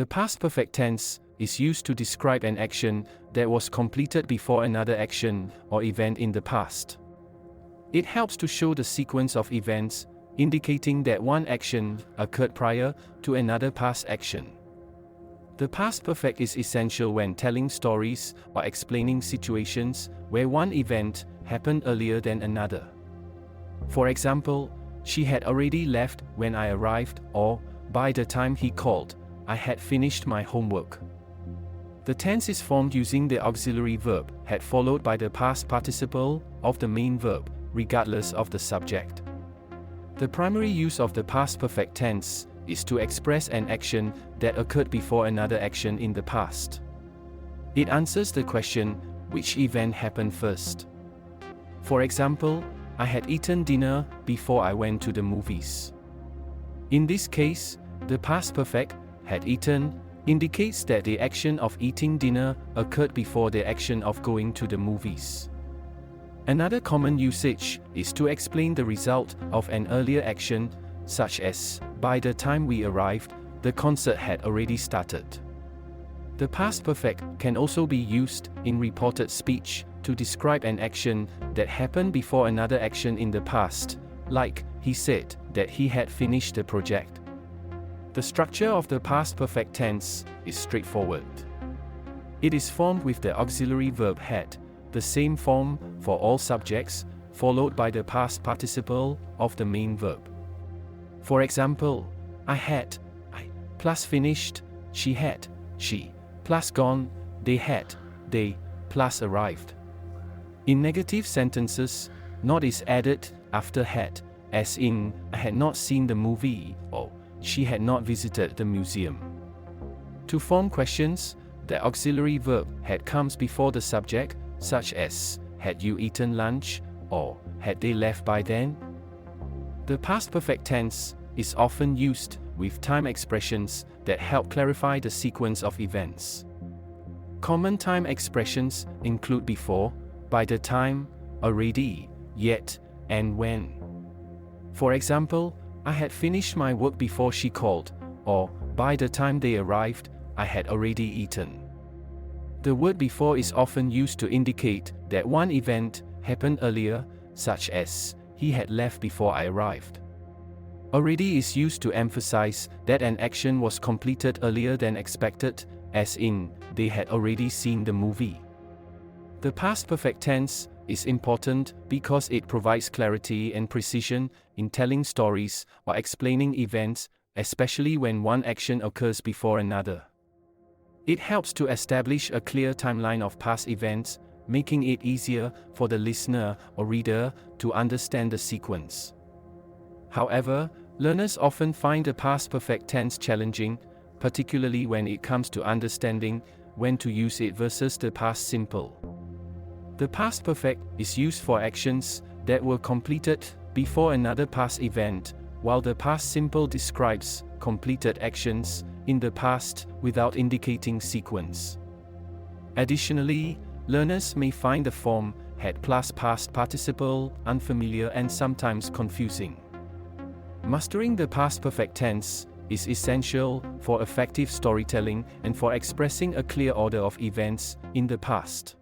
The past perfect tense is used to describe an action that was completed before another action or event in the past. It helps to show the sequence of events, indicating that one action occurred prior to another past action. The past perfect is essential when telling stories or explaining situations where one event happened earlier than another. For example, she had already left when I arrived, or by the time he called, I had finished my homework. The tense is formed using the auxiliary verb had followed by the past participle of the main verb, regardless of the subject. The primary use of the past perfect tense is to express an action that occurred before another action in the past. It answers the question, which event happened first? For example, I had eaten dinner before I went to the movies. In this case, the past perfect, had eaten, indicates that the action of eating dinner occurred before the action of going to the movies. Another common usage is to explain the result of an earlier action, such as, by the time we arrived, the concert had already started. The past perfect can also be used in reported speech to describe an action that happened before another action in the past, like, he said that he had finished the project. The structure of the past perfect tense is straightforward. It is formed with the auxiliary verb had, the same form for all subjects, followed by the past participle of the main verb. For example, I had, I, plus finished, she had, she, plus gone, they had, they, plus arrived. In negative sentences, not is added after had, as in, I had not seen the movie, or she had not visited the museum. To form questions, the auxiliary verb had comes before the subject, such as, had you eaten lunch, or had they left by then? The past perfect tense is often used with time expressions that help clarify the sequence of events. Common time expressions include before, by the time, already, yet, and when. For example, I had finished my work before she called, or by the time they arrived, I had already eaten. The word before is often used to indicate that one event happened earlier, such as, he had left before I arrived. Already is used to emphasize that an action was completed earlier than expected, as in, they had already seen the movie. The past perfect tense is important because it provides clarity and precision in telling stories or explaining events, especially when one action occurs before another. It helps to establish a clear timeline of past events, making it easier for the listener or reader to understand the sequence. However, learners often find the past perfect tense challenging, particularly when it comes to understanding when to use it versus the past simple. The past perfect is used for actions that were completed before another past event, while the past simple describes completed actions in the past without indicating sequence. Additionally, learners may find the form had plus past participle unfamiliar and sometimes confusing. Mastering the past perfect tense is essential for effective storytelling and for expressing a clear order of events in the past.